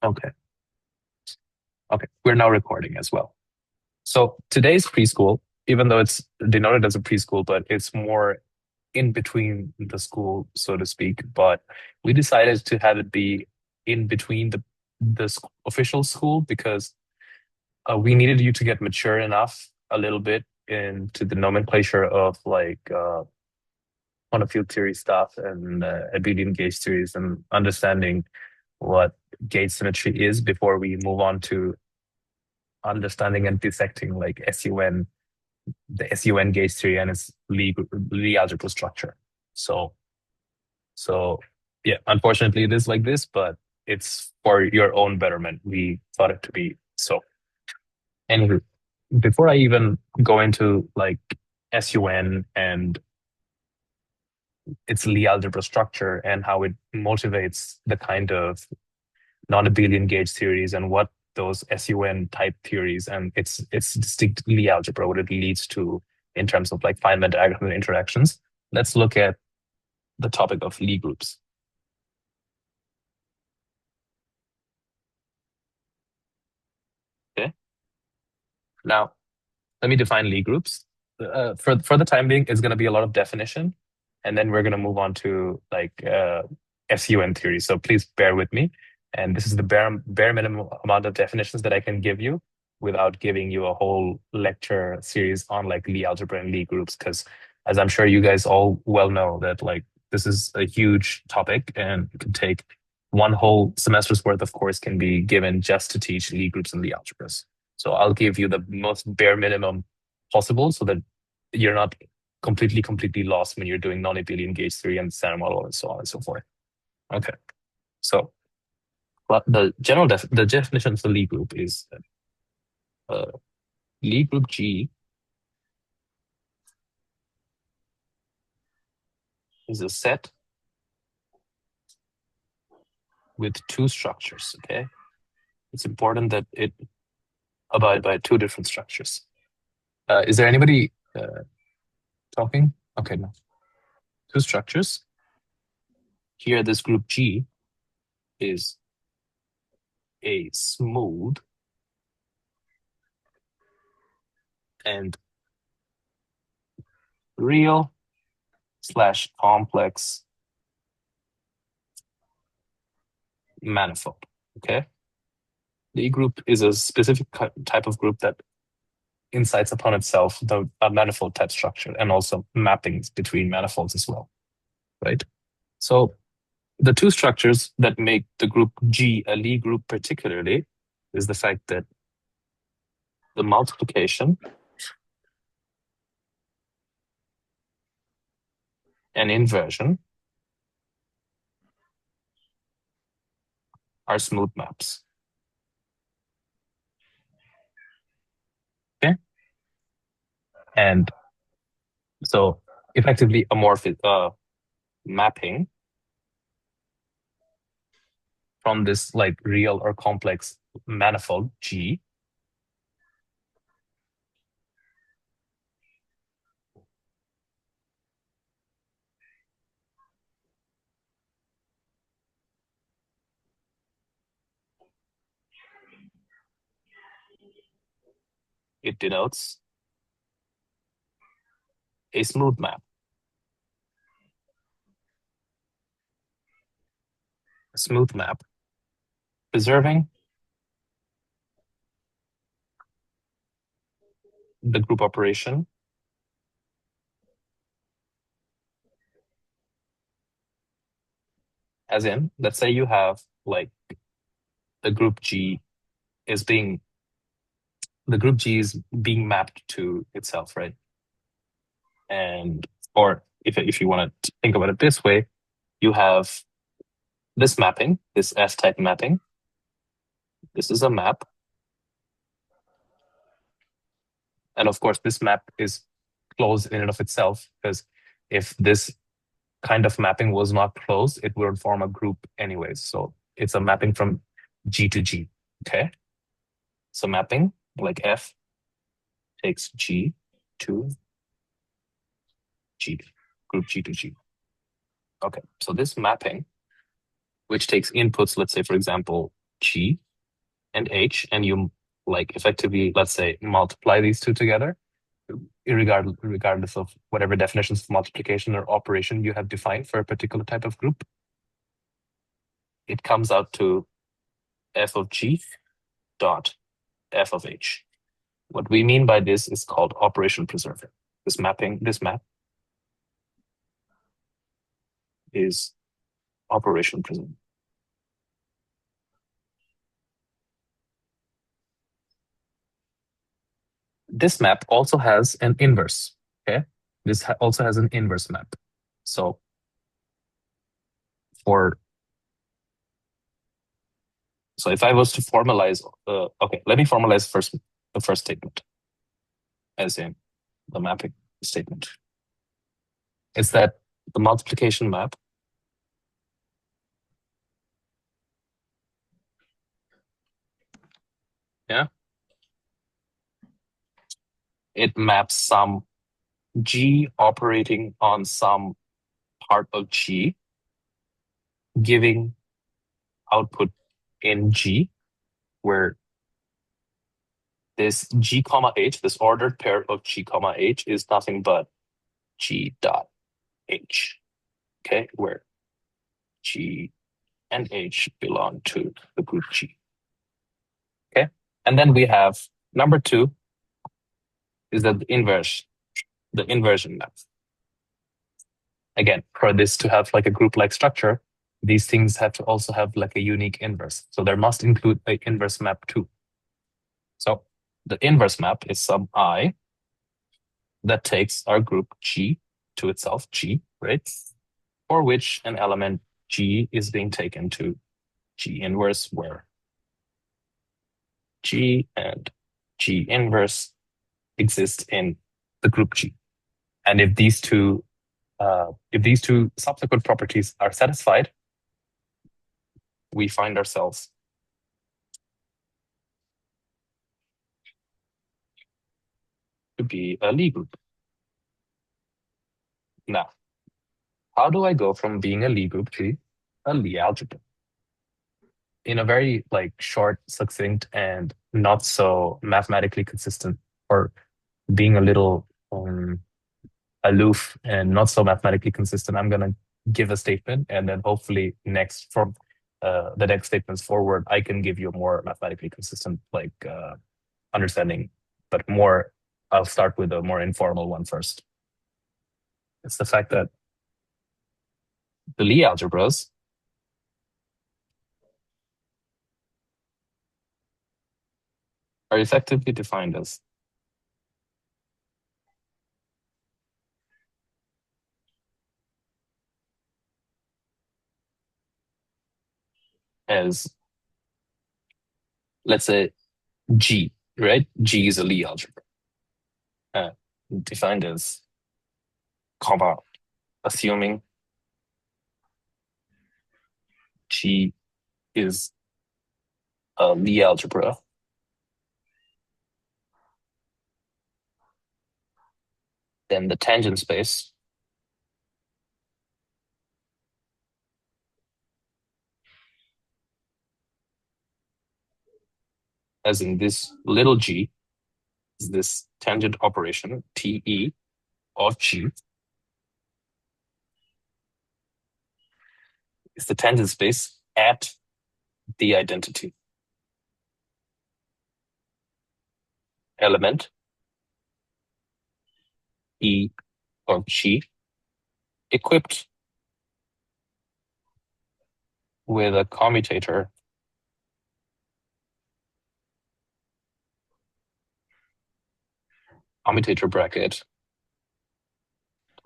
Okay. Okay. We're now recording as well. So today's preschool, even though it's denoted as a preschool, but it's more in between the school, so to speak. But we decided to have it be in between the official school because we needed you to get mature enough a little bit into the nomenclature of like quantum field theory stuff and abelian gauge theories and understanding what gauge symmetry is before we move on to understanding and dissecting like SUN, the SUN gauge theory and its Lie algebra structure. So, so yeah, unfortunately it is like this, but it's for your own betterment. We thought it to be so. Anywho, before I even go into like SUN and its Lie algebra structure and how it motivates the kind of non-abelian gauge theories and what those SUN type theories and its distinct Lie algebra, what it leads to in terms of like Feynman diagram and interactions. Let's look at the topic of Lie groups. Okay. Now, let me define Lie groups. For the time being, it's going to be a lot of definition, and then we're going to move on to like SUN theory. So please bear with me. And this is the bare minimum amount of definitions that I can give you without giving you a whole lecture series on like Lie algebra and Lie groups, because as I'm sure you guys all well know that like this is a huge topic and it could take one whole semester's worth of course can be given just to teach Lie groups and Lie algebras. So I'll give you the most bare minimum possible so that you're not completely lost when you're doing non-abelian gauge theory and standard model and so on and so forth. Okay. So the definition for Lie group is uh, Lie group G is a set with two structures. Okay, it's important that it abide by two different structures. Is there anybody talking? Okay, no. Two structures. Here, this group G is a smooth and real slash complex manifold. Okay. The group is a specific type of group that incites upon itself the manifold type structure and also mappings between manifolds as well. Right. So the two structures that make the group G a Lie group particularly is the fact that the multiplication and inversion are smooth maps. Okay. And so effectively a morphic mapping from this like real or complex manifold G it denotes a smooth map. A smooth map preserving the group operation as in, let's say you have like the group G is being the group G is being mapped to itself, right? And or if you want to think about it this way, you have this mapping, this F-type mapping. This is a map. And of course, this map is closed in and of itself, because if this kind of mapping was not closed, it would form a group anyways. So it's a mapping from G to G. Okay. So mapping like F takes G to G, group G to G. Okay. So this mapping, which takes inputs, let's say, for example, G and H, and you like effectively, let's say, multiply these two together, regardless of whatever definitions of multiplication or operation you have defined for a particular type of group, it comes out to f of G dot f of H. What we mean by this is called operation preserver. This map is operation preserver. This map also has an inverse, okay? This also has an inverse map. So if I was to formalize, okay, let me formalize first the first statement as in the mapping statement. It's that the multiplication map it maps some G operating on some part of G, giving output in G, where this G comma H, this ordered pair of G comma H is nothing but G dot H, okay, where G and H belong to the group G, okay? And then we have number two is that the inversion map. Again, for this to have like a group-like structure, these things have to also have like a unique inverse. So there must include an inverse map too. So the inverse map is some I that takes our group G to itself, G, right? For which an element G is being taken to G inverse, where G and G inverse exist in the group G. And if these two subsequent properties are satisfied, we find ourselves to be a Lie group. Now, how do I go from being a Lie group to a Lie algebra? In a very like short, succinct, and not so mathematically consistent, or being a little aloof and not so mathematically consistent, I'm gonna give a statement, and then hopefully from the next statements forward, I can give you a more mathematically consistent understanding, but I'll start with a more informal one first. It's the fact that the Lie algebras are effectively defined as, let's say, G, right? G is a Lie algebra. Defined as, comma, assuming G is a Lie algebra, then the tangent space as in this little g is this tangent operation TE of G is the tangent space at the identity element E of G equipped with a commutator bracket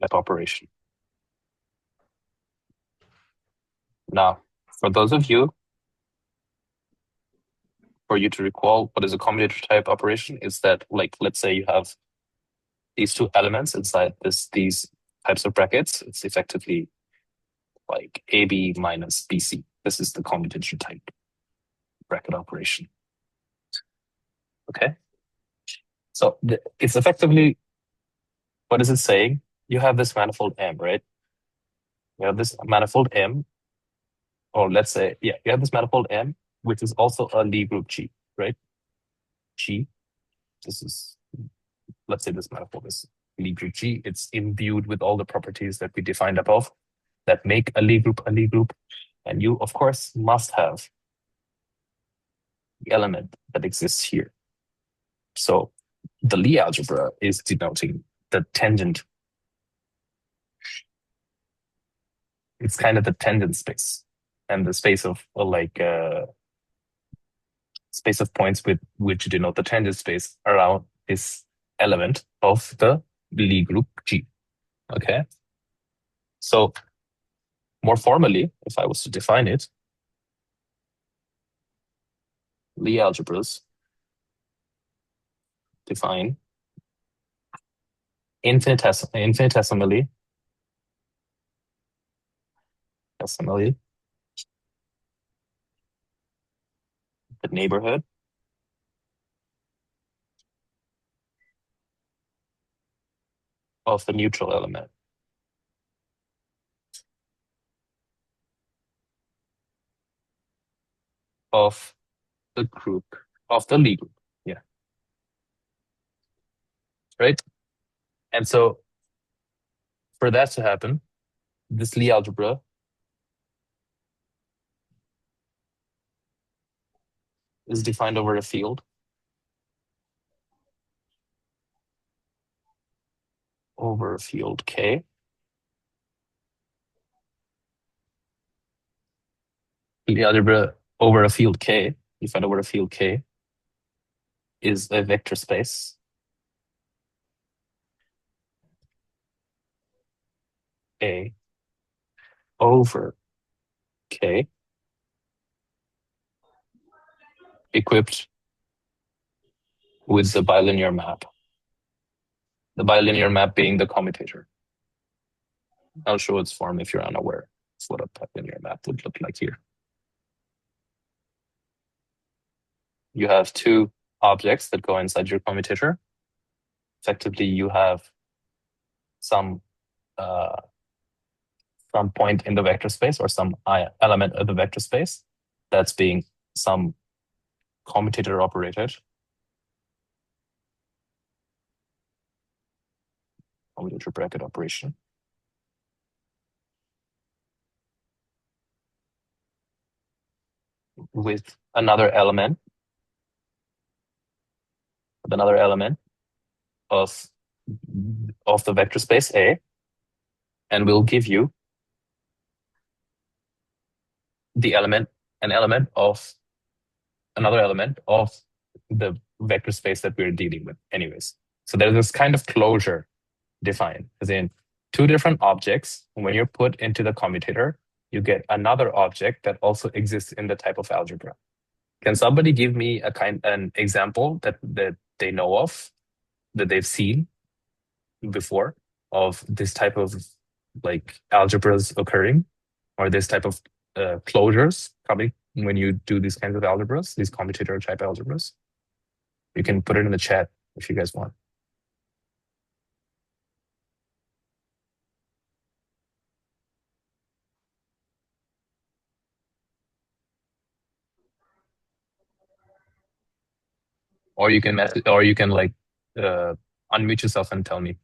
type operation. Now, for those of you, for you to recall what is a commutator type operation, is that, like, let's say you have these two elements inside these types of brackets. It's effectively like AB minus BC. This is the commutator type bracket operation. Okay. So it's effectively, what is it saying? You have this manifold M, right? You have this manifold M, or let's say, yeah, you have this manifold M which is also a Lie group G, right? G, this is, let's say this manifold is Lie group G. It's imbued with all the properties that we defined above that make a Lie group a Lie group. And you, of course, must have the element that exists here. So the Lie algebra is denoting the tangent. It's kind of the tangent space and the space of space of points with which denote the tangent space around this element of the Lie group G. Okay. So more formally, if I was to define it, Lie algebras define infinitesimally the neighborhood of the neutral element of the group of the Lie group. Yeah. Right? And so for that to happen, this Lie algebra is defined over a field K. The algebra over a field K, defined over a field K, is a vector space A over K equipped with the bilinear map. The bilinear map being the commutator. I'll show its form if you're unaware of what a bilinear map would look like here. You have two objects that go inside your commutator. Effectively, you have some point in the vector space or some element of the vector space that's being some commutator operated. Commutator bracket operation. With another element of the vector space A, and will give you an element of another element of the vector space that we're dealing with anyways. So there's this kind of closure defined, as in two different objects, when you're put into the commutator, you get another object that also exists in the type of algebra. Can somebody give me an example that they know of, that they've seen before, of this type of like algebras occurring, or this type of closures coming when you do these kinds of algebras, these commutator type algebras? You can put it in the chat if you guys want. Or you can like unmute yourself and tell me.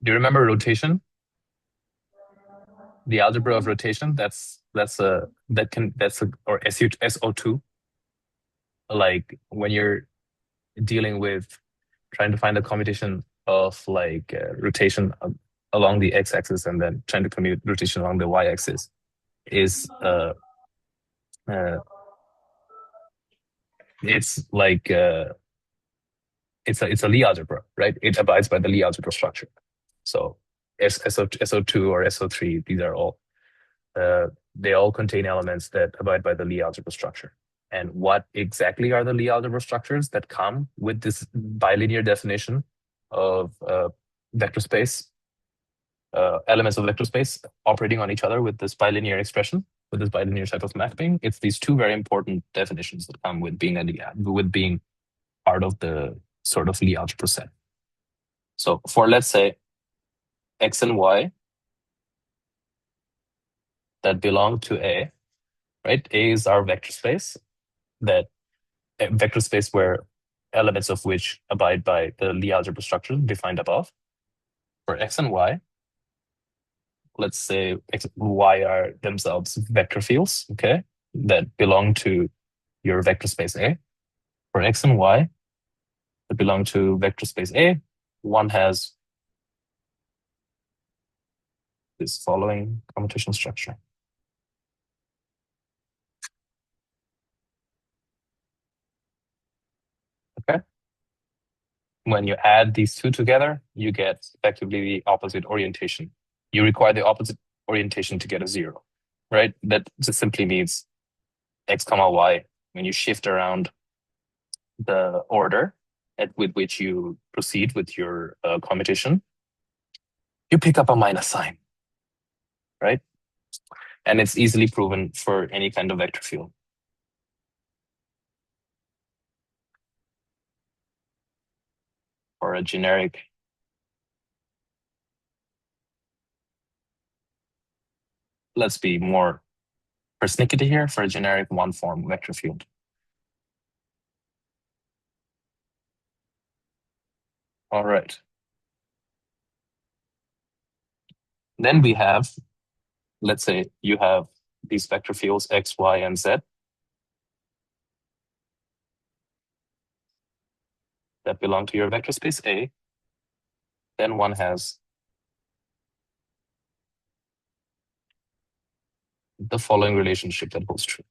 Do you remember rotation? The algebra of rotation, or SO2. Like when you're dealing with trying to find a commutation of like rotation along the x-axis and then trying to commute rotation along the y-axis is it's like it's a Lie algebra, right? It abides by the Lie algebra structure. So SO2 or SO3, these are all they all contain elements that abide by the Lie algebra structure. And what exactly are the Lie algebra structures that come with this bilinear definition of vector space? elements of vector space operating on each other with this bilinear expression, with this bilinear type of mapping. It's these two very important definitions that come with being with being part of the sort of Lie algebra set. So for, let's say, x and y that belong to A, right? A is our vector space, that a vector space where elements of which abide by the Lie algebra structure defined above. For x and y, let's say x and y are themselves vector fields, okay, that belong to your vector space A. For x and y that belong to vector space A, one has this following commutation structure. Okay. When you add these two together, you get effectively the opposite orientation. You require the opposite orientation to get a zero, right? That just simply means x comma y, when you shift around the order with which you proceed with your commutation, you pick up a minus sign, right? And it's easily proven for any kind of vector field. Or a generic let's be more persnickety here, for a generic one-form vector field. All right. Then we have, let's say you have these vector fields x, y, and z that belong to your vector space A. Then one has the following relationship that holds true.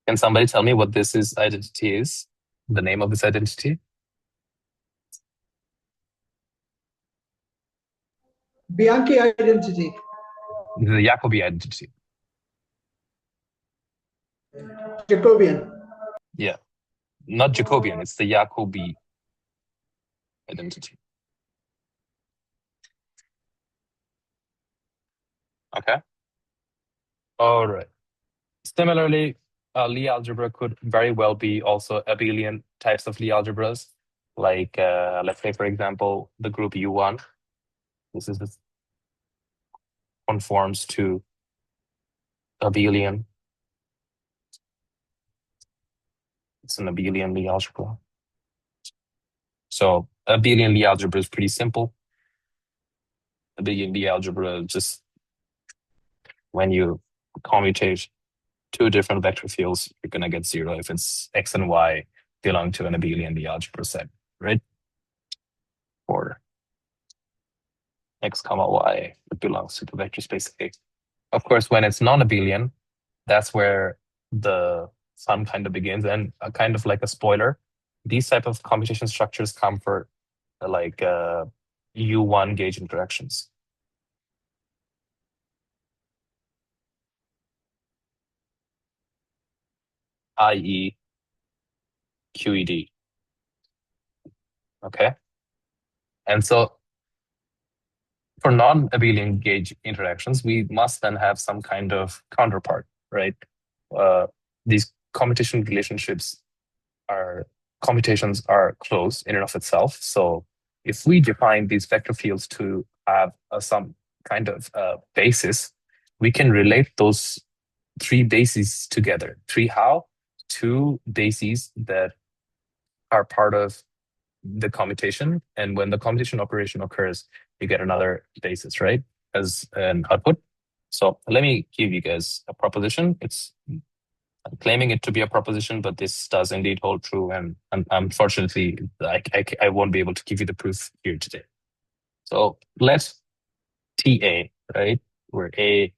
Can somebody tell me what this identity is? The name of this identity? Bianchi identity. The Jacobi identity. Jacobian. Yeah. Not Jacobian, it's the Jacobi identity. Okay. All right. Similarly, Lie algebra could very well be also abelian types of Lie algebras. Like, let's say, for example, the group U1. This conforms to abelian. It's an abelian Lie algebra. So abelian Lie algebra is pretty simple. Abelian Lie algebra, just when you commutate two different vector fields, you're gonna get zero if it's x and y belong to an abelian Lie algebra set, right? Or x comma y that belongs to the vector space A. Of course, when it's non-abelian, that's where the fun kind of begins. And kind of like a spoiler, these type of computation structures come for like U1 gauge interactions. I.e. QED. Okay. And so for non-abelian gauge interactions, we must then have some kind of counterpart, right? These commutation relationships computations are closed in and of itself. So if we define these vector fields to have some kind of basis, we can relate those three bases together. Three how? Two bases that are part of the commutation. And when the commutation operation occurs, you get another basis, right? As an output. So let me give you guys a proposition. I'm claiming it to be a proposition, but this does indeed hold true. And unfortunately, I won't be able to give you the proof here today. So let TA, right, where A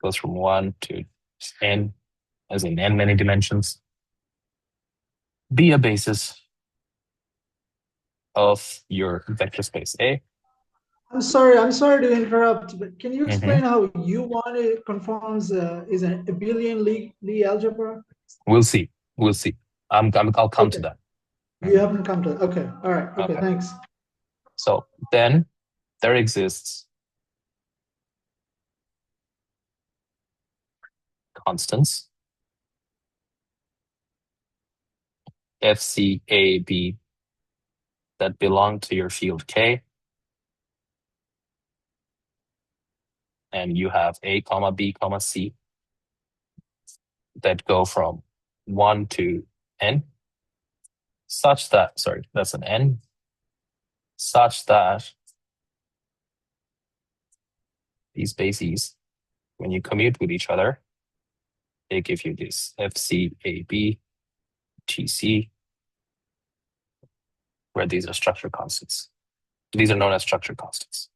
goes from 1 to n, as in n many dimensions, be a basis of your vector space A. I'm sorry to interrupt, but can you Hmm. explain how U1 conforms is an abelian Lie algebra? We'll see. We'll see. I'll come to Okay, that. you Mhm. haven't come to it. Okay, all right. Okay, Okay. thanks. So then there exists constants FCAB that belong to your field K, and you have A comma B comma C that go from 1 to n, such that, sorry, that's an n, such that these bases, when you commute with each other, they give you this FCAB TC, where these are structure constants. These are known as structure constants.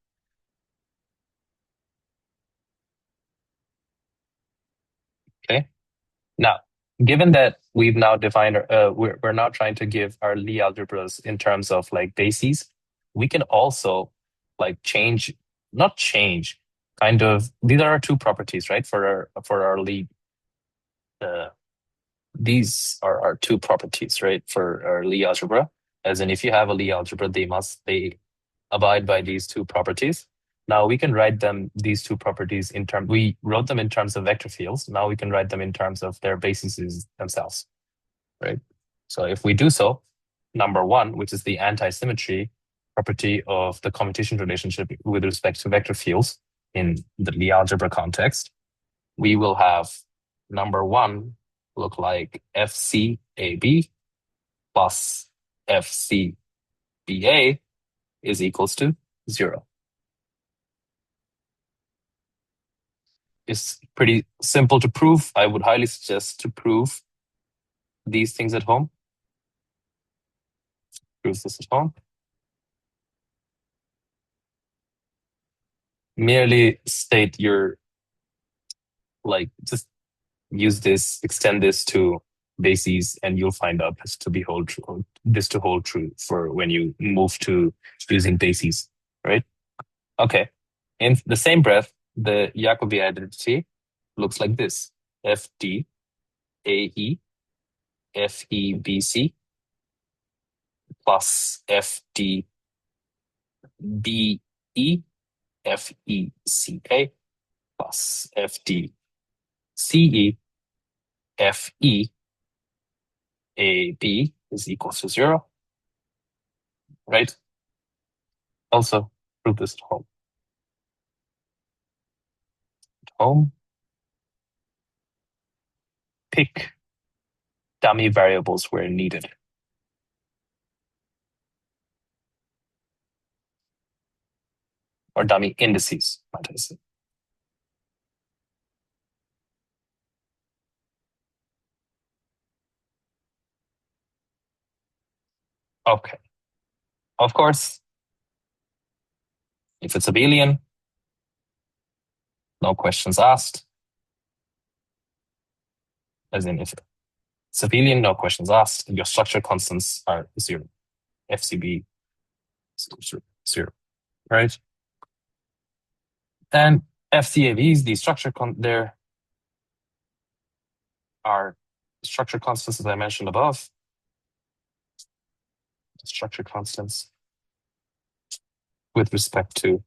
Okay. Now, given that we've now defined, we're now trying to give our Lie algebras in terms of like bases, we can also like change, not change, kind of. These are our two properties, right? For our Lie, uh, these are our two properties, right? For our Lie algebra, as in if you have a Lie algebra, they abide by these two properties. Now we can write them, these two properties in terms, we wrote them in terms of vector fields. Now we can write them in terms of their bases themselves, right? So if we do so, number one, which is the anti-symmetry property of the commutation relationship with respect to vector fields in the Lie algebra context, we will have number one look like FCAB plus FCBA is equals to 0. It's pretty simple to prove. I would highly suggest to prove these things at home. Prove this at home. Merely state your, like, just use this, extend this to bases, and you'll find out this to hold true for when you move to using bases, right? Okay. In the same breath, the Jacobi identity looks like this: FD AE FEBC plus FD BE FECA plus FD CE FE AB is equals to 0, right? Also, prove this at home. At home, pick dummy variables where needed, or dummy indices, might I say. Okay. Of course, if it's abelian, no questions asked. As in, if it's abelian, no questions asked. Your structure constants are 0. FCB is equal to 0, right? And FCAVs, there are structure constants, as I mentioned above, structure constants with respect to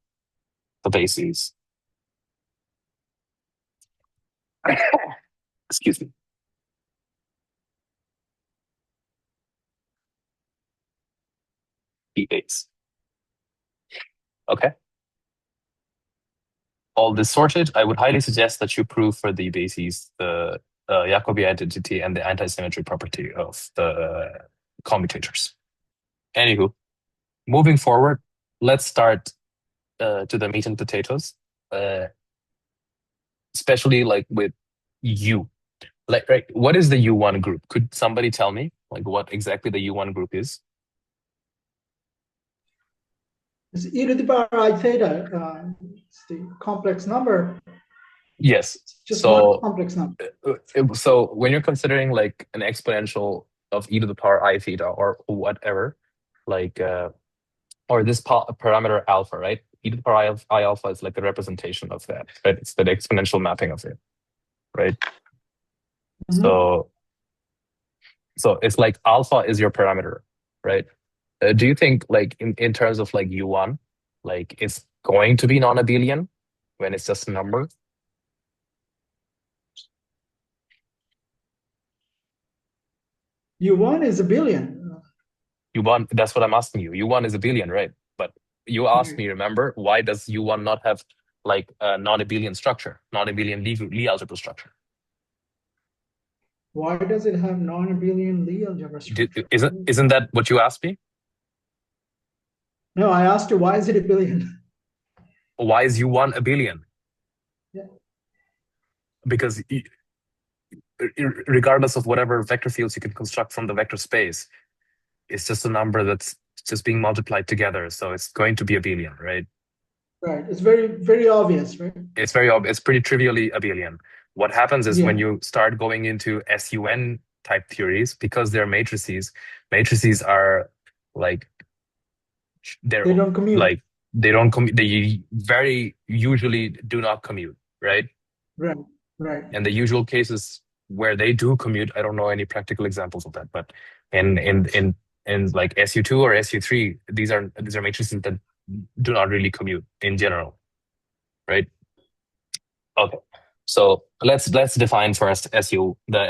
the bases. Excuse me. B base. Okay. All this sorted, I would highly suggest that you prove for the bases the Jacobi identity and the anti-symmetry property of the commutators. Anywho, moving forward, let's start to the meat and potatoes, uh, especially like with U. Like, right, what is the U1 group? Could somebody tell me like what exactly the U1 group is? It's e to the power I theta. It's the complex number. Yes. It's just one So, complex number. when you're considering like an exponential of e to the power I theta or whatever, like or this parameter alpha, right? E to the power I alpha is like the representation of that, right? It's the exponential mapping of it, right? Mhm. So it's like alpha is your parameter, right? Do you think like in terms of like U1, like it's going to be non-abelian when it's just a number? U1 is a billion. U1, that's what I'm asking you. U1 is abelian, right? But you asked Right. me, remember, why does U1 not have like a non-abelian structure, non-abelian Lie algebra structure? Why does it have non-abelian Lie algebra structure? Isn't that what you asked me? No, I asked you, why is it a billion? Why is U1 abelian? Yeah. Because regardless of whatever vector fields you can construct from the vector space, it's just a number that's just being multiplied together. So it's going to be abelian, right? Right. It's very, very obvious, right? It's very obvious. It's pretty trivially abelian. What happens is when Yeah. you start going into SUN type theories, because they're matrices, matrices are like they're They don't commute. like they don't they very usually do not commute, right? Right. Right. And the usual cases where they do commute, I don't know any practical examples of that, but in like SU2 or SU3, these are matrices that do not really commute in general, right? Okay. So let's define first the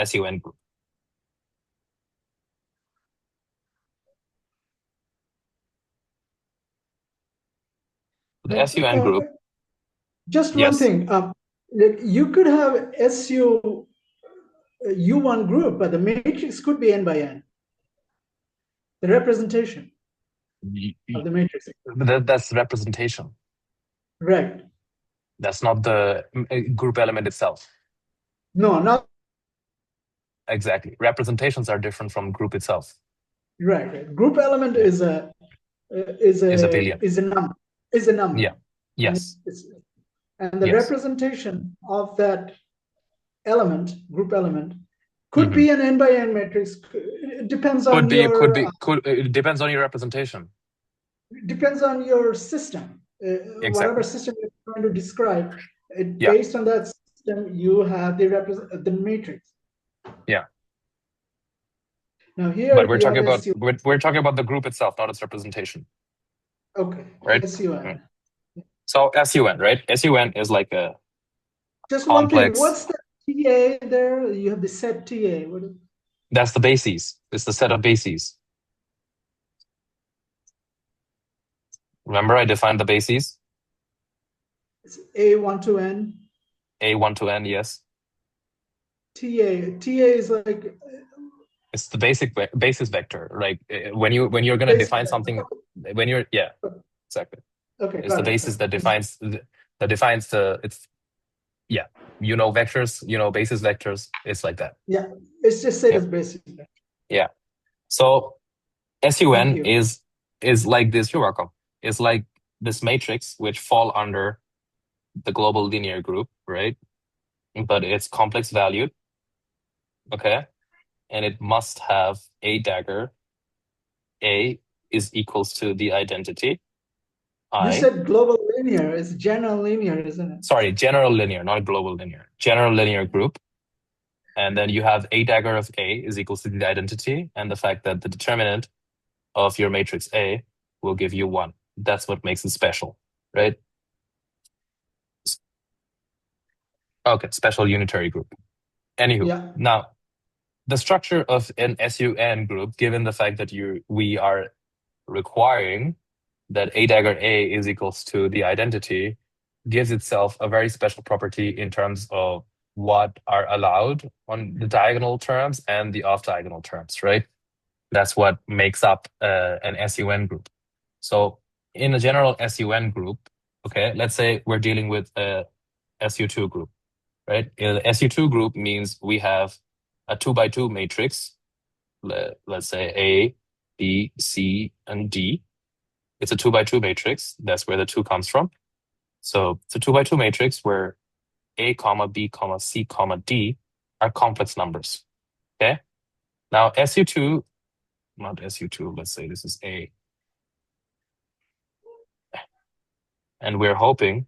SUN group. The Now, SUN group, just one yes, thing. You could have U1 group, but the matrix could be n by n. The representation of the matrix. that's representation. Right. That's not the group element itself. No, not Exactly. Representations are different from group itself. right. Right. Group element Yeah. Is abelian. is a number. Is a number. Yeah. And Yes. and the Yes. representation of that element, group element, could Hmm. be an n by n matrix. It depends Could on be. Could your be. Could. It depends on your representation. system, whatever Exactly. system you're trying to describe. Yeah. Based on that system, you have the matrix. Yeah. Now But here we're you talking have about SU. we're talking about the group itself, not its representation, Okay, right? Mm. SUN. So SUN, right? SUN is like a Just one thing. complex. What's the TA there? You have the set TA. That's the bases. It's the set of bases. Remember, I defined the bases. It's A1 to N. A1 to N, yes. TA is like It's the basis vector. Like when you're gonna basic. define something, when you're yeah, exactly. Okay, It's the got it. basis that defines the it's yeah. Vectors. Basis vectors. It's like that. Yeah, it's just said Yeah. as basic. Yeah. So Thank SUN you. is like this. You're welcome. It's like this matrix which fall under the global linear group, right? But it's complex valued, okay? And it must have a dagger. A is equals to the identity. You I, said global linear. It's general linear, isn't it? sorry, general linear, not global linear. General linear group. And then you have a dagger of A is equals to the identity and the fact that the determinant of your matrix A will give you 1. That's what makes it special, right? Okay, special unitary group. Anywho, Yeah. now the structure of an SUN group, given the fact that we are requiring that A dagger A is equals to the identity, gives itself a very special property in terms of what are allowed on the diagonal terms and the off diagonal terms, right? That's what makes up an SUN group. So in a general SUN group, okay, let's say we're dealing with a SU2 group, right? In an SU2 group means we have a 2 by 2 matrix, let's say A, B, C, and D. It's a 2 by 2 matrix. That's where the 2 comes from. So it's a 2 by 2 matrix where A, comma, B, comma, C, comma, D are complex numbers. Okay. Now SU2, not SU2, let's say this is A. And we're hoping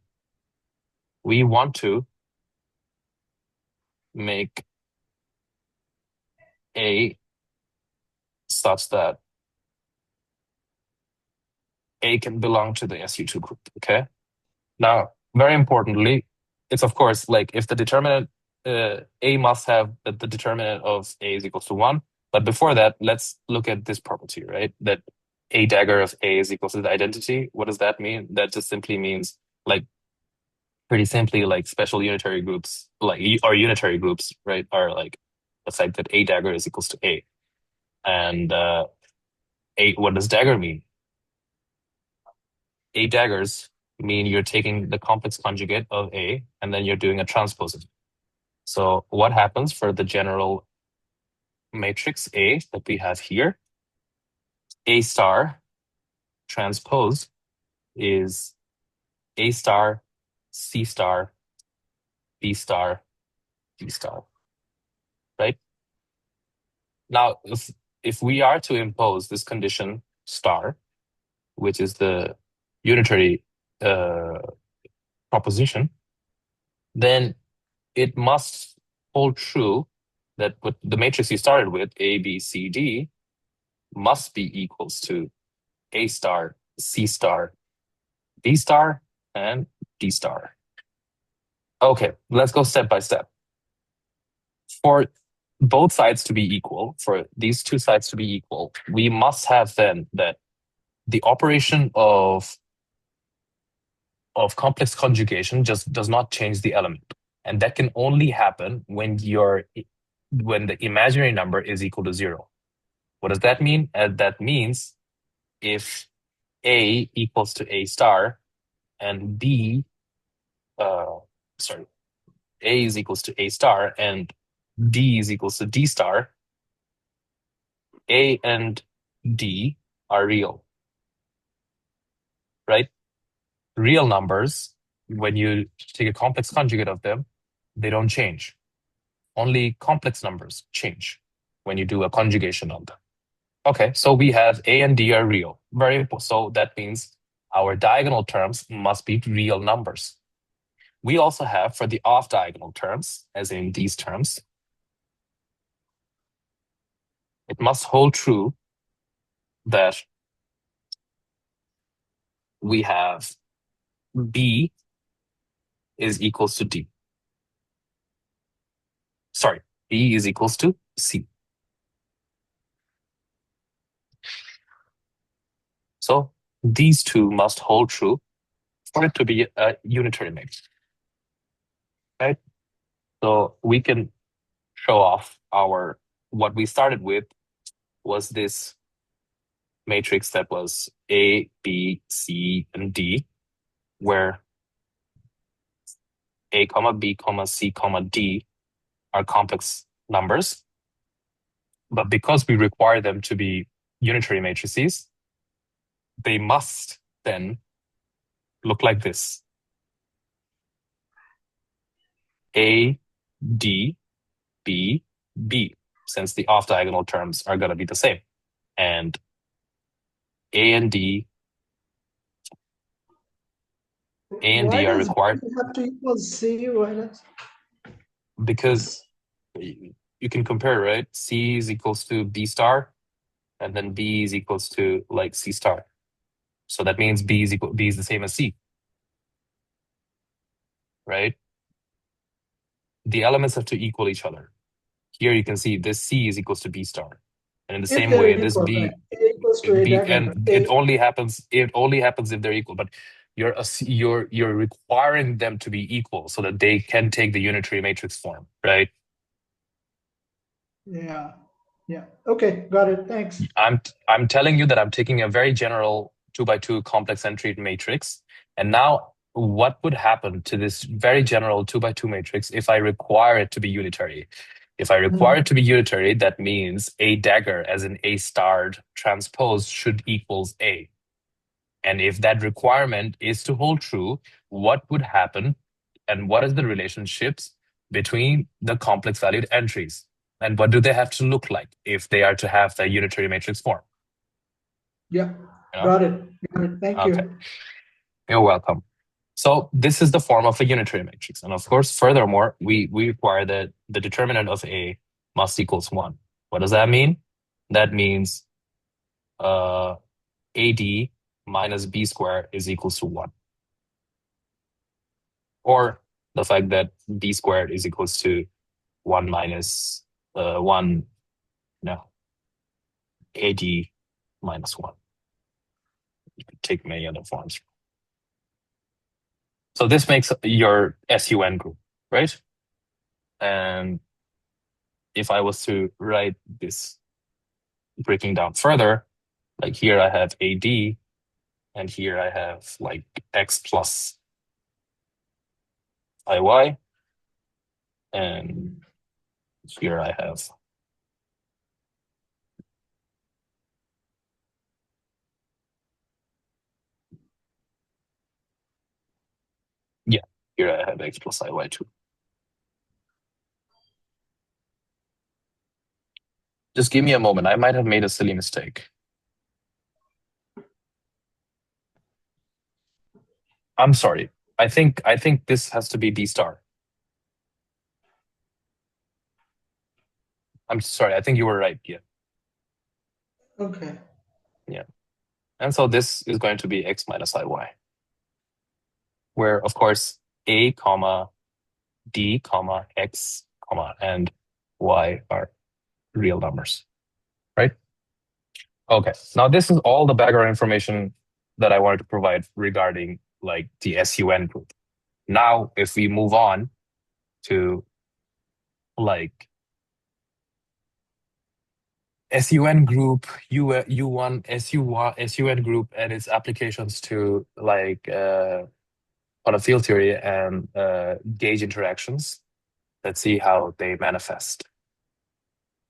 we want to make A such that A can belong to the SU2 group, okay? Now, very importantly, it's of course like if the determinant A must have the determinant of A is equals to 1. But before that, let's look at this property, right? That A dagger of A is equals to the identity. What does that mean? That just simply means like pretty simply like special unitary groups, like or unitary groups, right, are like the fact that A dagger is equals to A. And A, what does dagger mean? A daggers mean you're taking the complex conjugate of A and then you're doing a transpose of it. So what happens for the general matrix A that we have here? A star transpose is A star, C star, B star, D star, right? Now, if we are to impose this condition star, which is the unitary proposition, then it must hold true that what the matrix you started with, A, B, C, D, must be equals to A star, C star, B star, and D star. Okay, let's go step by step. For both sides to be equal, for these two sides to be equal, we must have then that the operation of complex conjugation just does not change the element. And that can only happen when the imaginary number is equal to 0. What does that mean? That means if A equals to A star and sorry, A is equals to A star and D is equals to D star, A and D are real, right? Real numbers, when you take a complex conjugate of them, they don't change. Only complex numbers change when you do a conjugation on them. Okay, so we have A and D are real. Very important. So that means our diagonal terms must be real numbers. We also have for the off-diagonal terms, as in these terms, it must hold true that we have B is equals to D. Sorry, B is equals to C. So these two must hold true for it to be a unitary matrix, right? So we can show off what we started with was this matrix that was A, B, C, and D, where A, comma B, comma C, comma D are complex numbers. But because we require them to be unitary matrices, they must then look like this. A, D, B, B, since the off-diagonal terms are going to be the same. And A and D, A and Why D are does required B have to equal C? Why does because you can compare, right? C is equals to B star, and then B is equals to like C star. So that means B is the same as C, right? The elements have to equal each other. Here you can see this C is equals to B star. And in the if same they're way, this equal, right? B, A equals to A B, dagger. and A, it only happens if they're equal. But you're requiring them to be equal so that they can take the unitary matrix form, right? yeah, yeah. Okay, got it. Thanks. I'm telling you that I'm taking a very general 2 by 2 complex entry matrix. And now what would happen to this very general 2 by 2 matrix if I require it to be unitary? If I require it to be unitary, that means A dagger as an A starred transpose should equals A. And if that requirement is to hold true, what would happen and what is the relationships between the complex valued entries? And what do they have to look like if they are to have the unitary matrix form? Yeah, You know? got it. Got it. Thank Okay. you. You're welcome. So this is the form of a unitary matrix. And of course, furthermore, we require that the determinant of A must equals 1. What does that mean? That means AD minus B squared is equals to 1. Or the fact that B squared is equals to 1 minus 1, no, AD minus 1. You could take many other forms. So this makes your SUN group, right? And if I was to write this breaking down further, like here I have AD, and here I have like X plus IY, and here I have yeah, here I have X plus IY too. Just give me a moment. I might have made a silly mistake. I'm sorry. I think this has to be D star. I'm sorry. I think you were right. Yeah. Okay. Yeah. And so this is going to be X minus IY, where of course A comma D comma X comma and Y are real numbers, right? Okay. Now this is all the background information that I wanted to provide regarding like the SUN group. Now, if we move on to like SUN group, U1, SUN group and its applications to like on a field theory and gauge interactions. Let's see how they manifest.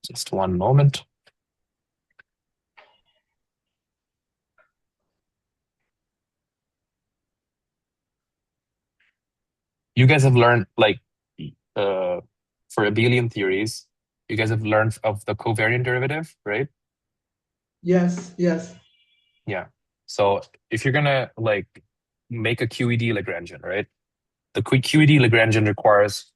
Just one moment. You guys have learned like for abelian theories, you guys have learned of the covariant derivative, right? Yes, yes. Yeah. So if you're gonna like make a QED Lagrangian, right? The QED Lagrangian requires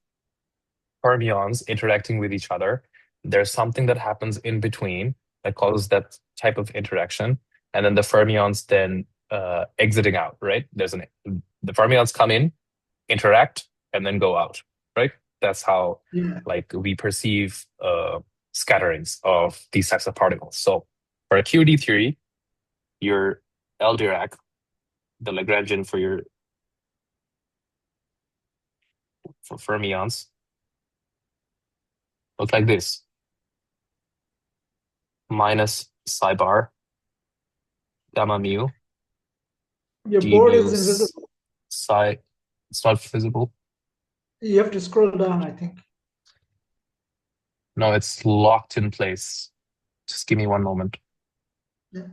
fermions interacting with each other. There's something that happens in between that causes that type of interaction, and then the fermions then exiting out, right? The fermions come in, interact, and then go out, right? That's how Yeah. like we perceive scatterings of these types of particles. So for a QED theory, your L Dirac, the Lagrangian for fermions, look like this: minus psi bar gamma mu Your d board mu is invisible. psi. It's not visible. You have to scroll down, I think. No, it's locked in place. Just give me one moment. Yeah.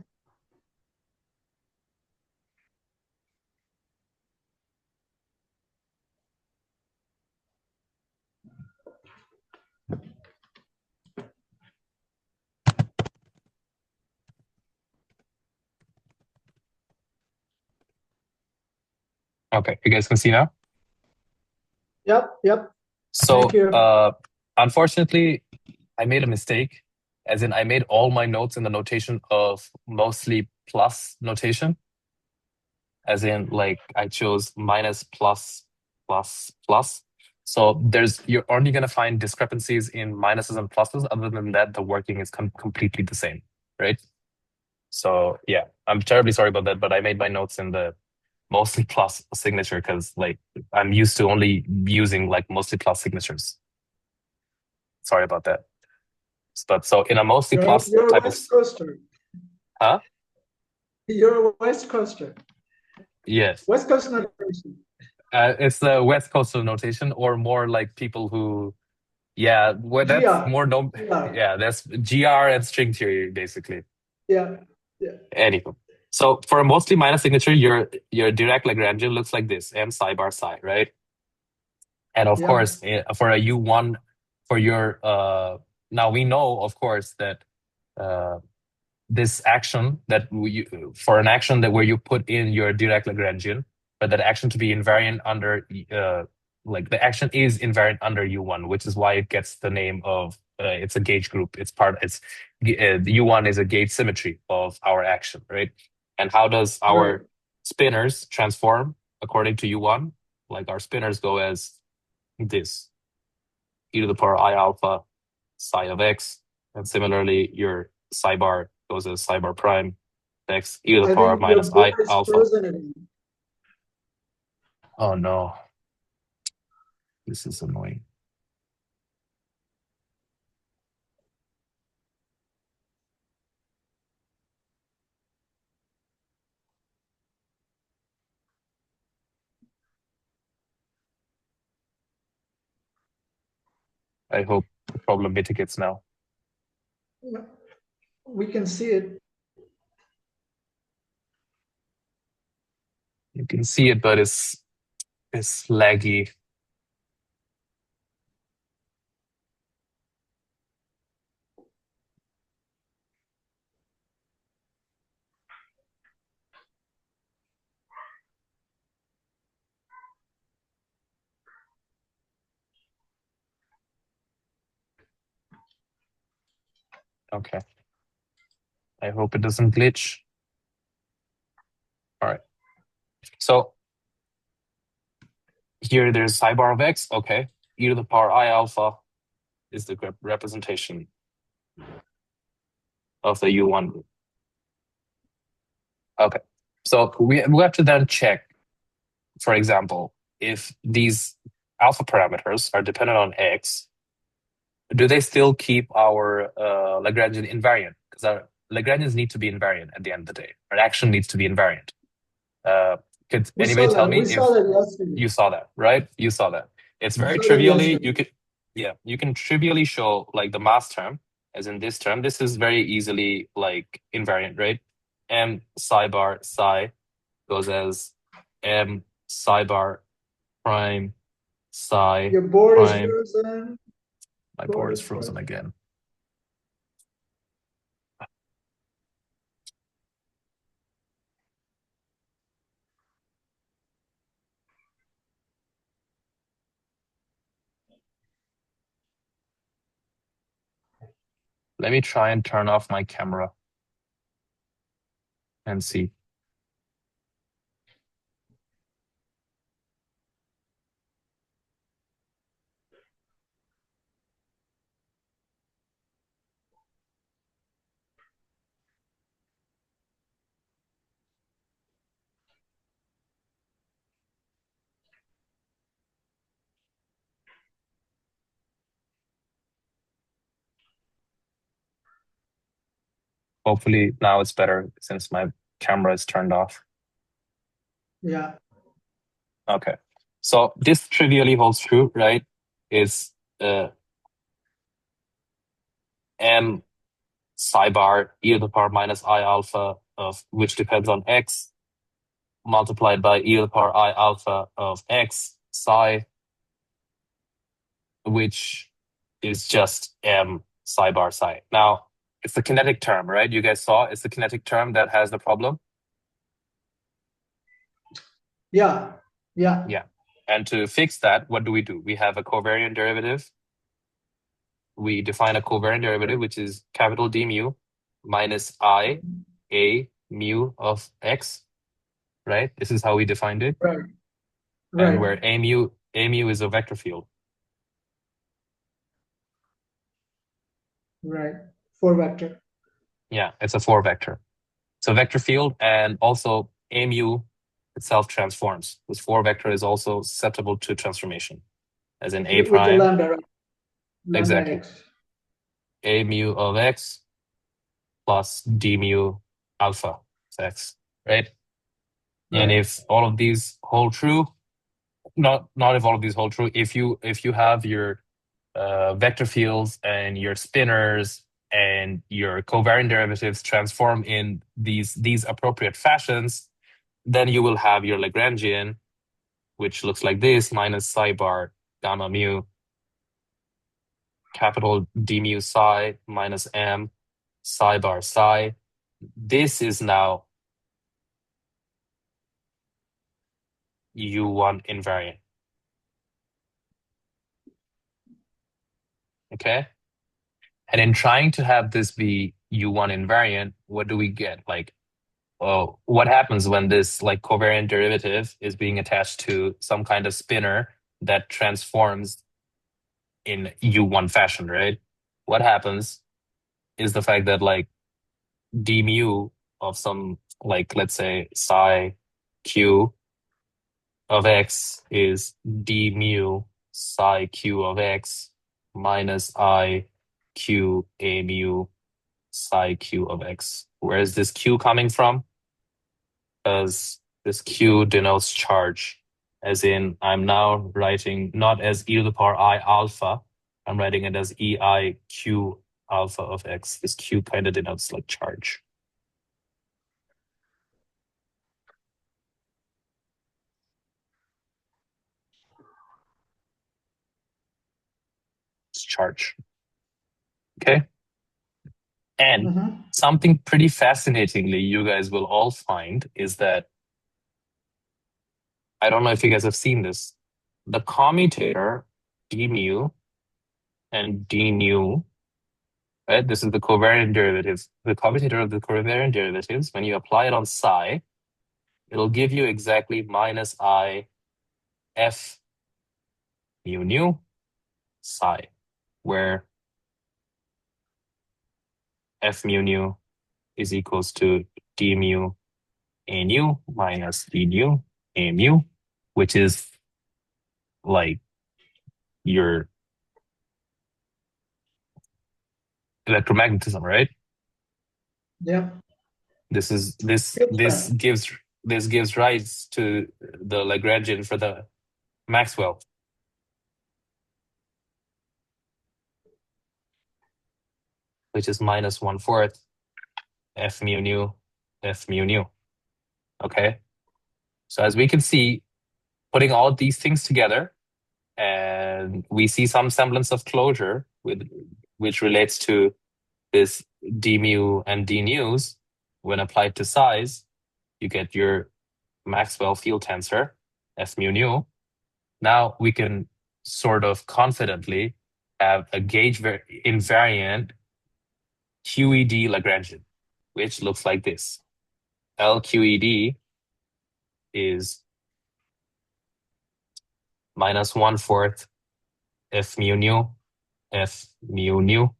Okay, you guys can see now. Yep, yep. So, Thank you. unfortunately, I made a mistake, as in I made all my notes in the notation of mostly plus notation, as in like I chose minus plus plus plus. So you're only going to find discrepancies in minuses and pluses. Other than that, the working is completely the same, right? So yeah, I'm terribly sorry about that, but I made my notes in the mostly plus signature because like I'm used to only using like mostly plus signatures. Sorry about that. But so in a mostly plus You're a type of, West Coaster. huh? You're a West Coaster. Yes. West Coast notation. It's the West Coastal notation, or more like people who, yeah, well, that's GR. more no, GR. yeah, that's GR and string theory basically. Yeah. Yeah. Anyway, so for a mostly minus signature, your direct Lagrangian looks like this: m psi bar psi, right? And of Yeah. course, for a U1, for your now we know, of course, that this action that for an action that where you put in your direct Lagrangian, but that action to be invariant under like the action is invariant under U1, which is why it gets the name of it's a gauge group. The U1 is a gauge symmetry of our action, right? And how does Right. our spinors transform according to U1? Like our spinors go as this, e to the power I alpha psi of x, and similarly your psi bar goes as psi bar prime x e to the I power think your minus board I is alpha. frozen again. Oh no, this is annoying. I hope the problem mitigates now. We can see it. You can see it, but it's laggy. Okay. I hope it doesn't glitch. All right. So here there's psi bar of x. Okay. E to the power I alpha is the representation of the U1 group. Okay. So we have to then check, for example, if these alpha parameters are dependent on x, do they still keep our Lagrangian invariant? Because our Lagrangians need to be invariant at the end of the day. Our action needs to be invariant. Could We anybody saw tell that. me We if saw that yesterday. you saw that, right? You saw that. It's We very saw that trivially, yesterday. you can trivially show like the mass term, as in this term. This is very easily like invariant, right? M psi bar psi goes as M psi bar prime psi Your board is prime. frozen. My board Board is is frozen frozen. again. Let me try and turn off my camera and see. Hopefully now it's better since my camera is turned off. Yeah. Okay. So this trivially holds true, right? Is M psi bar e to the power minus I alpha of which depends on x multiplied by e to the power I alpha of x psi, which is just M psi bar psi. Now, it's the kinetic term, right? You guys saw it's the kinetic term that has the problem. Yeah. Yeah. Yeah. And to fix that, what do? We have a covariant derivative. We define a covariant derivative, which is capital D mu minus I a mu of x, right? This is how we defined it. Right. And Right. where a mu is a vector field. Right. Four vector. Yeah, it's a 4-vector. So vector field, and also a mu itself transforms. This 4-vector is also susceptible to transformation, as in a With the prime. lambda, right? Lambda Exactly. x. A mu of x plus d mu alpha of x, right? And Right. if all of these hold true, not if all of these hold true, if you have your vector fields and your spinors and your covariant derivatives transform in these appropriate fashions, then you will have your Lagrangian, which looks like this, minus psi bar gamma mu, capital D mu psi minus M psi bar psi. This is now U1 invariant. Okay. And in trying to have this be U1 invariant, what do we get? Like, oh, what happens when this like covariant derivative is being attached to some kind of spinner that transforms in U1 fashion, right? What happens is the fact that like d mu of some like let's say psi q of x is d mu psi q of x minus I q a mu psi q of x. Where is this q coming from? Because this q denotes charge, as in I'm now writing not as e to the power I alpha, I'm writing it as ei q alpha of x. This q kind of denotes like charge. It's charge. Okay. And something pretty fascinatingly you guys will all find is that, I don't know if you guys have seen this, the commutator d mu and d nu, right? This is the covariant derivatives. The commutator of the covariant derivatives, when you apply it on psi, it'll give you exactly minus I f mu nu psi, where f mu nu is equals to d mu a nu minus d nu a mu, which is like your electromagnetism, right? Yeah. This is Field strength. this gives rise to the Lagrangian for the Maxwell, which is minus 1/4 f mu nu f mu nu. Okay, so as we can see, putting all these things together, and we see some semblance of closure with which relates to this d mu and d nus. When applied to size, you get your Maxwell field tensor f mu nu. Now we can sort of confidently have a gauge invariant QED Lagrangian, which looks like this. LQED is minus 1/4 f mu nu f mu nu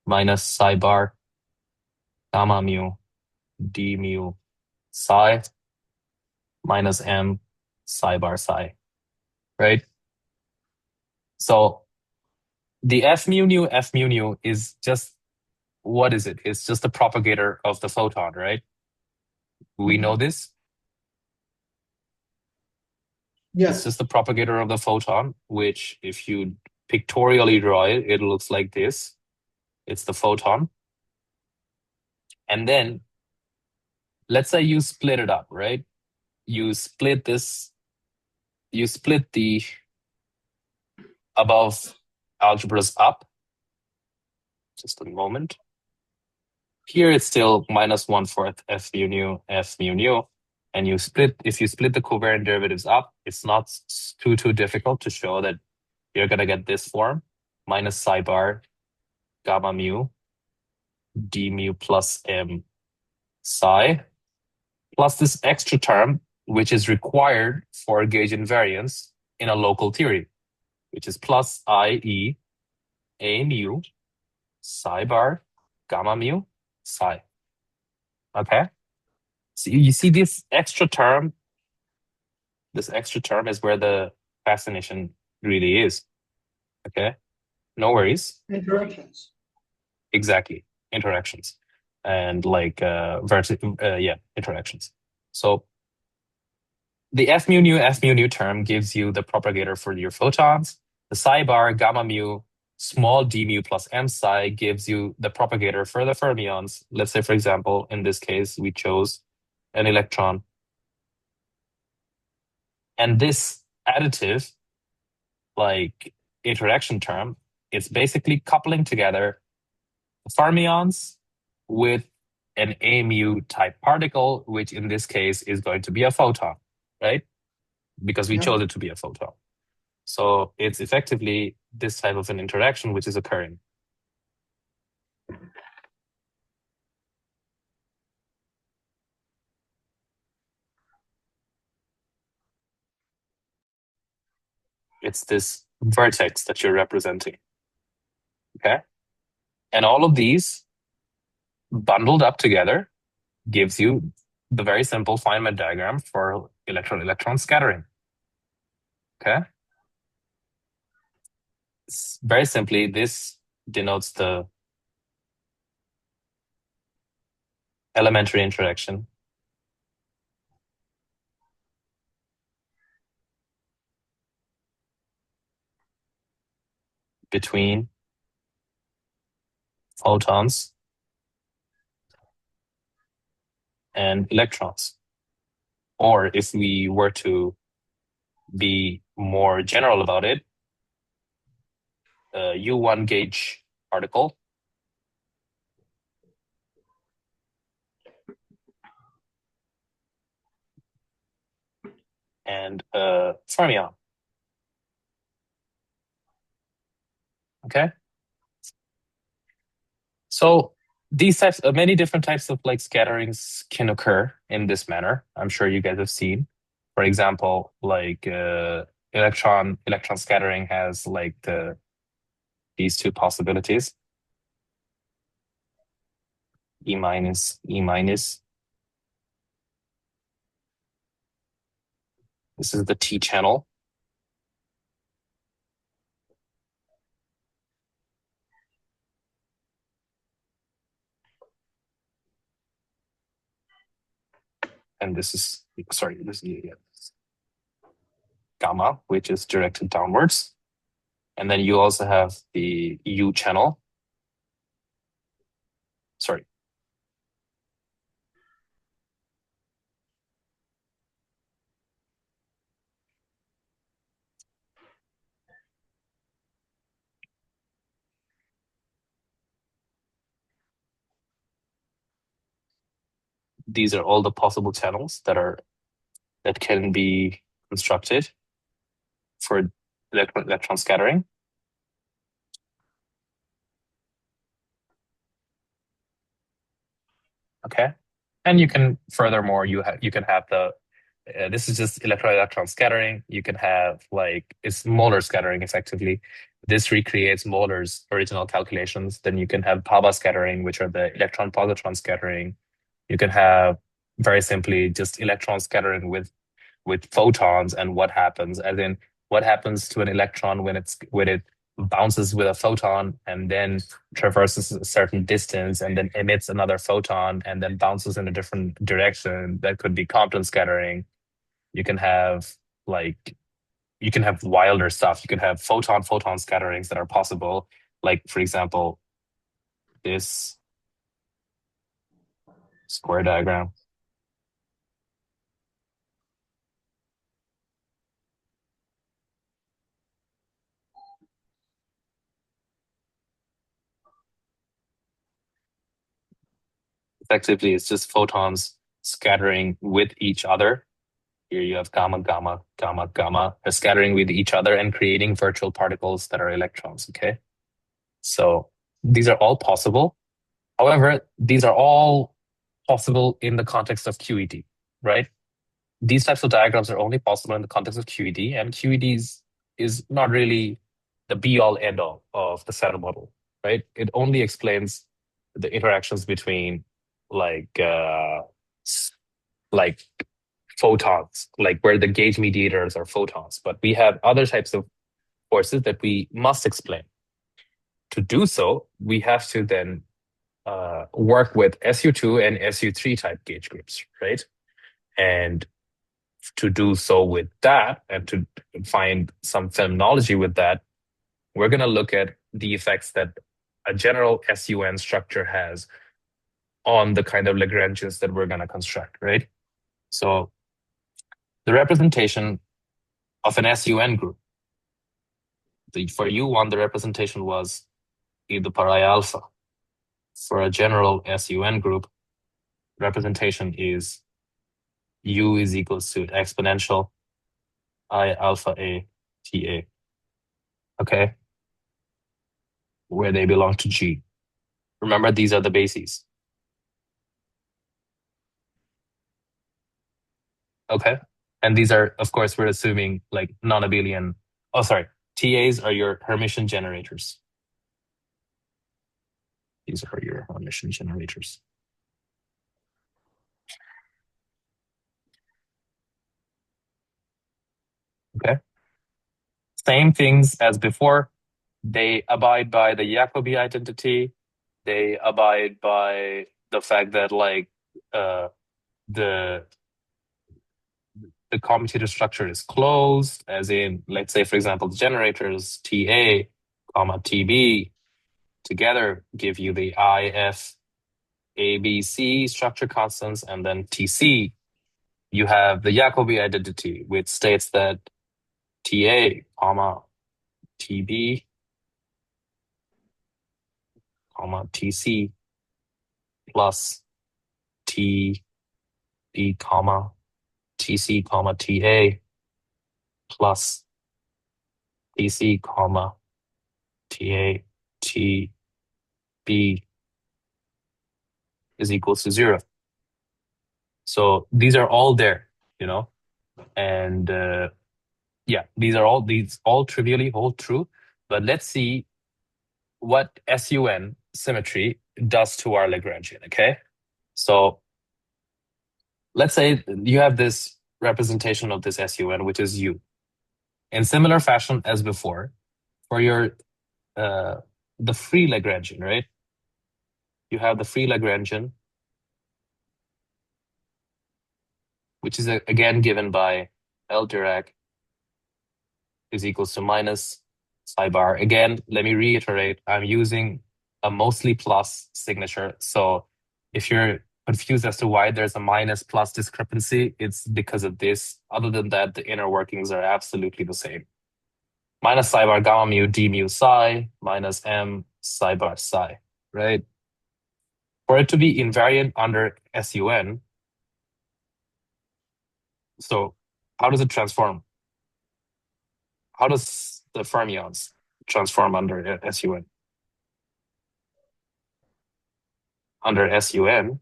minus psi bar gamma mu d mu psi minus m psi bar psi, right? So the f mu nu is just, what is it? It's just the propagator of the photon, right? We know this. It's Yes. just the propagator of the photon, which if you pictorially draw it, it looks like this. It's the photon. And then let's say you split it up, right? You split the above algebras up. Just a moment. Here it's still minus 1/4 f mu nu f mu nu. And if you split the covariant derivatives up, it's not too difficult to show that you're gonna get this form, minus psi bar gamma mu d mu plus m psi, plus this extra term, which is required for gauge invariance in a local theory, which is plus IE a mu psi bar gamma mu psi. Okay? So you see this extra term is where the fascination really is. Okay? No worries. Interactions. Exactly. Interactions. And like interactions. So the f mu nu term gives you the propagator for your photons. The psi bar gamma mu small d mu plus m psi gives you the propagator for the fermions. Let's say, for example, in this case, we chose an electron. And this additive, like interaction term, it's basically coupling together fermions with an a mu type particle, which in this case is going to be a photon, right? because we Yeah. chose it to be a photon. So it's effectively this type of an interaction which is occurring. It's this vertex that you're representing. Okay. And all of these bundled up together gives you the very simple Feynman diagram for electron-electron scattering. Okay. Very simply, this denotes the elementary interaction between photons and electrons. Or if we were to be more general about it, U1 gauge particle and fermion. Okay. So these types of many different types of like scatterings can occur in this manner. I'm sure you guys have seen. For example, like electron scattering has like these two possibilities, E minus, E minus. This is the T channel. And this is, sorry, this is gamma, which is directed downwards. And then you also have the U channel. Sorry. These are all the possible channels that can be constructed for electron scattering. Okay. And you can furthermore you can have the this is just electron scattering. You can have like it's molar scattering effectively. This recreates Mohr's original calculations. Then you can have Pava scattering, which are the electron positron scattering. You can have very simply just electron scattering with photons and what happens, as in what happens to an electron when it bounces with a photon and then traverses a certain distance and then emits another photon and then bounces in a different direction. That could be Compton scattering. You can have like you can have wilder stuff. You can have photon scatterings that are possible. Like for example, this square diagram. Effectively, it's just photons scattering with each other. Here you have gamma, gamma, gamma, gamma. They're scattering with each other and creating virtual particles that are electrons. Okay. So these are all possible. However, these are all possible in the context of QED, right? These types of diagrams are only possible in the context of QED, and QED is not really the be all end all of the Saddle model, right? It only explains the interactions between like like photons, like where the gauge mediators are photons. But we have other types of forces that we must explain. To do so, we have to then work with SU2 and SU3 type gauge groups, right? And to do so with that and to find some phenomenology with that, we're going to look at the effects that a general SUN structure has on the kind of Lagrangians that we're going to construct, right? So the representation of an SUN group, for U1, the representation was e to the power I alpha. For a general SUN group, representation is U is equals to exponential I alpha A T A. Okay, where they belong to G. Remember, these are the bases. Okay, and these are, of course, we're assuming like non-abelian. Oh, sorry. TAs are your Hermitian generators. These are your Hermitian generators. Okay. Same things as before. They abide by the Jacobi identity. They abide by the fact that like uh, the the commutator structure is closed, as in, let's say, for example, the generators TA, comma TB together give you the IF ABC structure constants, and then TC, you have the Jacobi identity, which states that TA, comma TB, comma TC plus TB, comma TC, comma TA plus TC, comma TA TB is equals to 0. So these are all there, you know, and yeah, these all trivially hold true. But let's see what SUN symmetry does to our Lagrangian. Okay, so let's say you have this representation of this SUN, which is U. In similar fashion as before, for your the free Lagrangian, right? You have the free Lagrangian, which is again given by L Dirac is equals to minus psi bar. Again, let me reiterate, I'm using a mostly plus signature. So if you're confused as to why there's a minus plus discrepancy, it's because of this. Other than that, the inner workings are absolutely the same. Minus psi bar gamma mu d mu psi minus m psi bar psi, right? For it to be invariant under SUN, so how does it transform? How does the fermions transform under SUN? Under SUN,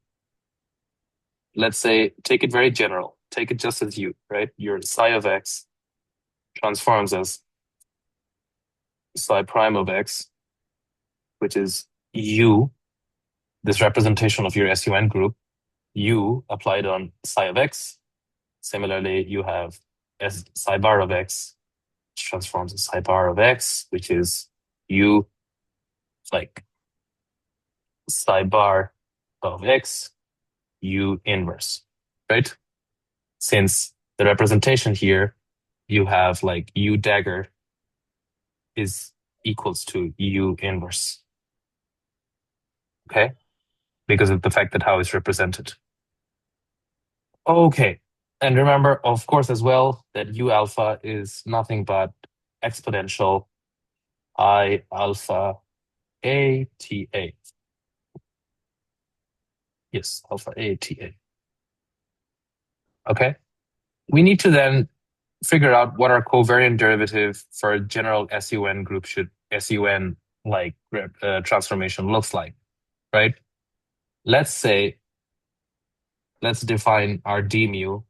let's say, take it very general. Take it just as U, right? Your psi of x transforms as psi prime of x, which is U, this representation of your SUN group, U applied on psi of x. Similarly, you have S psi bar of x, which transforms as psi bar of x, which is U, like psi bar of x, U inverse, right? Since the representation here, you have like U dagger is equals to U inverse, okay? Because of the fact that how it's represented. Okay, and remember, of course, as well, that U alpha is nothing but exponential I alpha A T A. Yes, alpha A T A. Okay, we need to then figure out what our covariant derivative for a general SUN group should SUN like transformation looks like, right? Let's say, let's define our d mu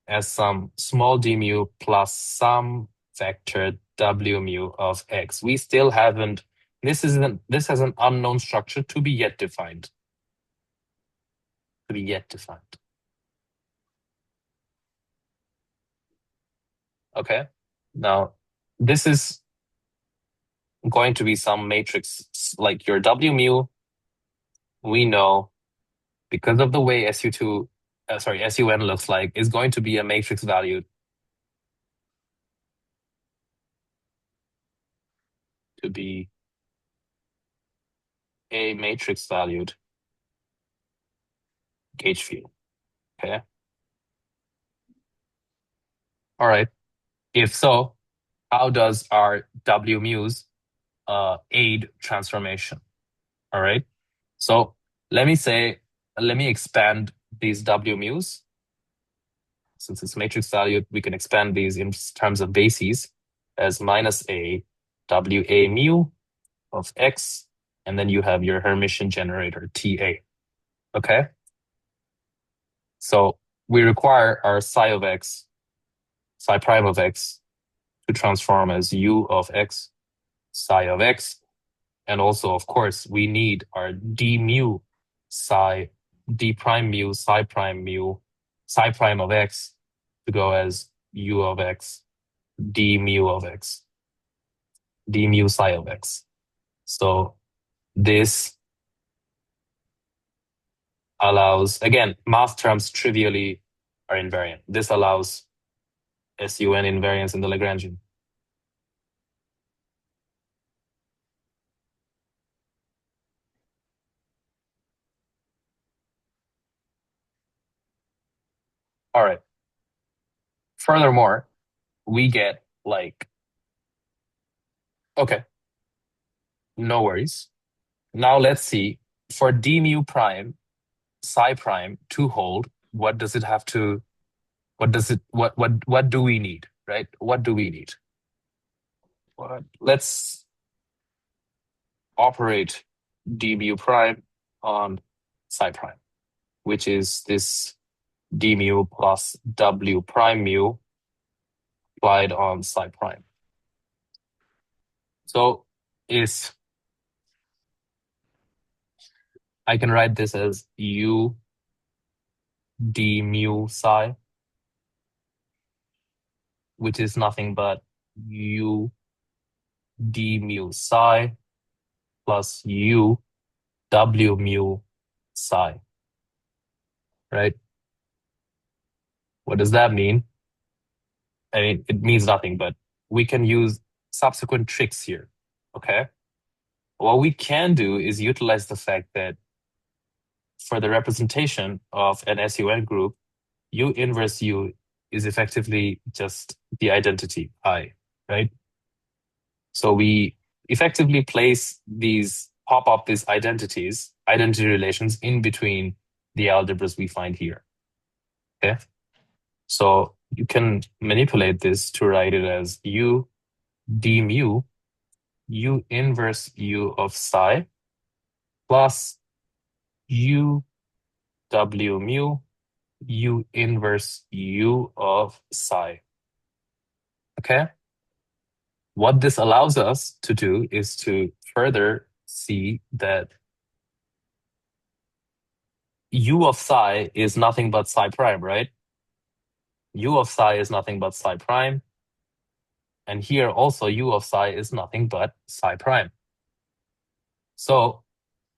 as some small d mu plus some vector w mu of x. We still haven't, this has an unknown structure to be yet defined. To be yet defined. Okay. Now, this is going to be some matrix like your w mu, we know because of the way SUN looks like, is going to be a matrix valued to be a matrix valued gauge field. Okay. All right. If so, how does our W muse aid transformation? All right. So let me expand these W muse. since it's matrix valued, we can expand these in terms of bases as minus a WA mu of X, and then you have your Hermitian generator TA. Okay? So we require our psi of X, psi prime of X, to transform as U of X, psi of X. And also, of course, we need our d mu psi, d prime mu, psi prime of X to go as U of X, d mu of X, d mu psi of X. So this allows, again, math terms trivially are invariant. This allows SUN invariance in the Lagrangian. All right. Furthermore, we get like, okay, no worries. Now let's see, for d mu prime, psi prime to hold, what does it have to, what do we need, right? What do we need? Let's operate d mu prime on psi prime, which is this d mu plus w prime mu applied on psi prime. So I can write this as u d mu psi, which is nothing but u d mu psi plus u w mu psi, right? What does that mean? I mean, it means nothing, but we can use subsequent tricks here, okay? What we can do is utilize the fact that for the representation of an SUN group, U inverse U is effectively just the identity I, right? So we effectively pop up these identity relations in between the algebras we find here, okay? So you can manipulate this to write it as U d mu, U inverse U of psi plus U W mu, U inverse U of psi. Okay? What this allows us to do is to further see that U of psi is nothing but psi prime, right? U of psi is nothing but psi prime. And here also U of psi is nothing but psi prime. So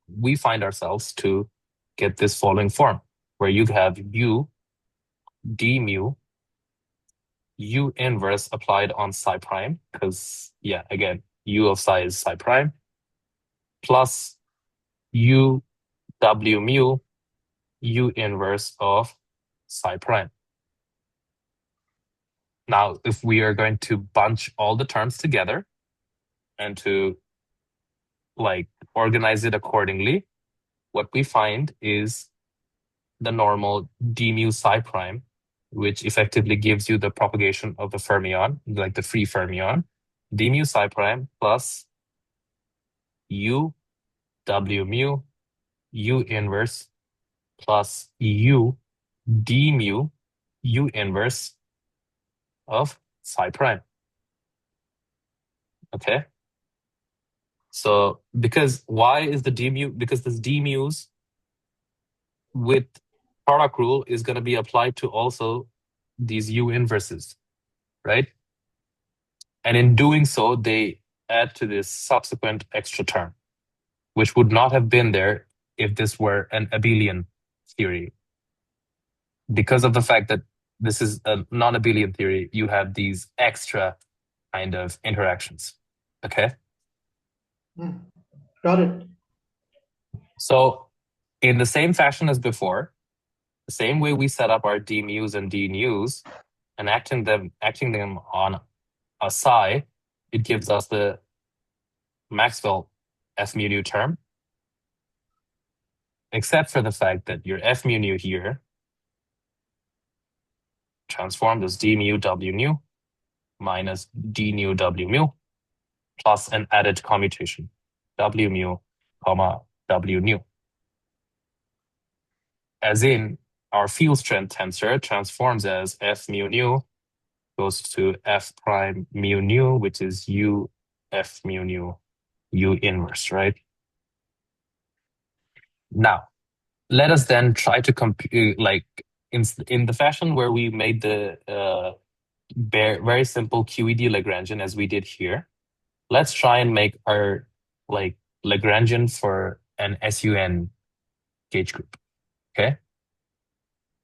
we find ourselves to get this following form, where you have U d mu U inverse applied on psi prime, because, yeah, again, U of psi is psi prime, plus U W mu U inverse of psi prime. Now, if we are going to bunch all the terms together and to like organize it accordingly, what we find is the normal d mu psi prime, which effectively gives you the propagation of the fermion, like the free fermion, d mu psi prime plus u w mu u inverse plus u d mu u inverse of psi prime. Okay? So because why is the d mu? Because this d mu's with product rule is going to be applied to also these u inverses, right? And in doing so, they add to this subsequent extra term, which would not have been there if this were an abelian theory. Because of the fact that this is a non-abelian theory, you have these extra kind of interactions. Okay? Got it. So in the same fashion as before, the same way we set up our d mu's and d nu's and acting them on a psi, it gives us the Maxwell F mu nu term, except for the fact that your F mu nu here transformed as d mu w nu minus d nu w mu plus an added commutation, w mu, comma, w nu. As in, our field strength tensor transforms as f mu nu goes to f prime mu nu, which is u f mu nu, u inverse, right? Now, let us then try to compute, like in the fashion where we made the very simple QED Lagrangian as we did here. Let's try and make our like Lagrangian for an SUN gauge group. Okay.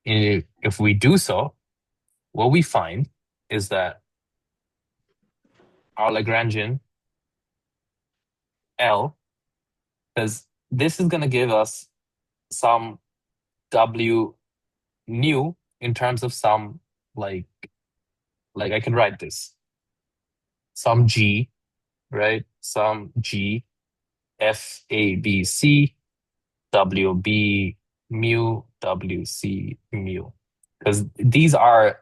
If we do so, what we find is that our Lagrangian L, because this is going to give us some W nu in terms of some like I can write this some G, right? Some G F A B C W B mu W C mu, because these are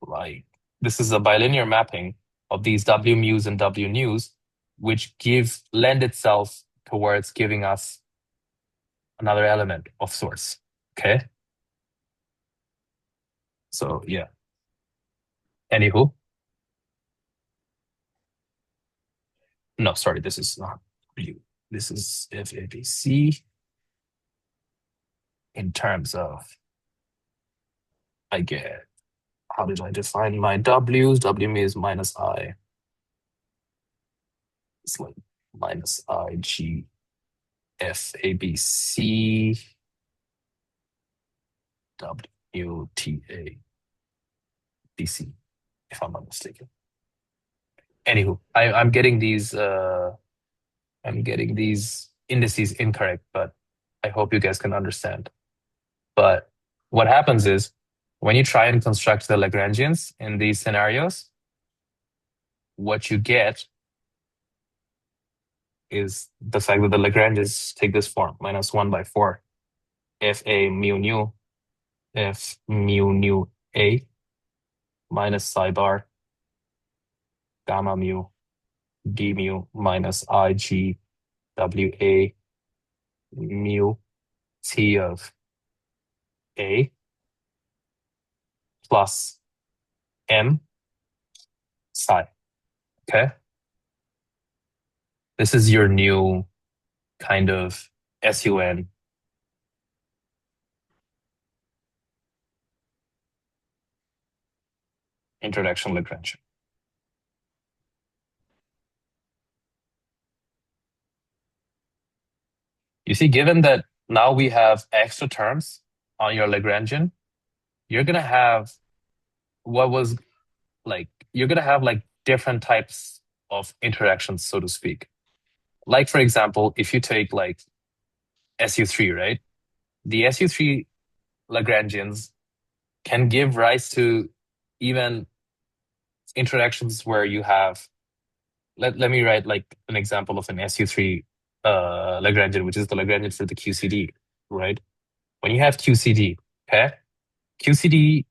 like this is a bilinear mapping of these W mu's and W nus, which lend itself towards giving us another element of sorts. Okay. So yeah. Anywho, no, sorry, this is not U. This is FABC in terms of I get how did I define my W's? W is minus I. It's like minus I G F A B C W T A B C, if I'm not mistaken. Anywho, I'm getting these indices incorrect, but I hope you guys can understand. But what happens is when you try and construct the Lagrangians in these scenarios, what you get is the fact that the Lagrangians take this form, -1/4 Fa mu nu F mu nu A minus psi bar gamma mu d mu minus IG WA mu T of A plus M psi. Okay. This is your new kind of SUN introduction Lagrangian. You see, given that now we have extra terms on your Lagrangian, you're gonna have you're gonna have like different types of interactions, so to speak. Like for example, if you take like SU3, right? The SU3 Lagrangians can give rise to even interactions where you have let me write like an example of an SU3 Lagrangian, which is the Lagrangian for the QCD, right? When you have QCD, okay? QCD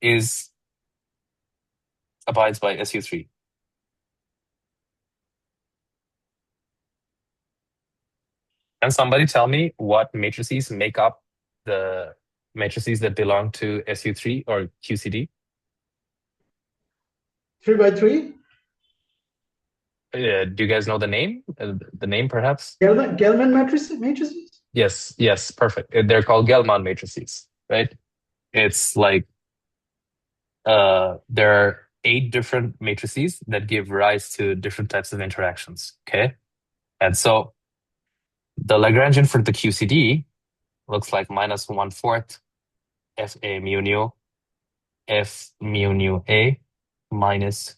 abides by SU3. Can somebody tell me what matrices make up the matrices that belong to SU3 or QCD? 3 by 3? Do you guys know the name? The name, perhaps? Gelman matrices? Yes, perfect. They're called Gelman matrices, right? It's like there are 8 different matrices that give rise to different types of interactions. Okay, and so the Lagrangian for the QCD looks like -1/4 Fa mu nu F mu nu A minus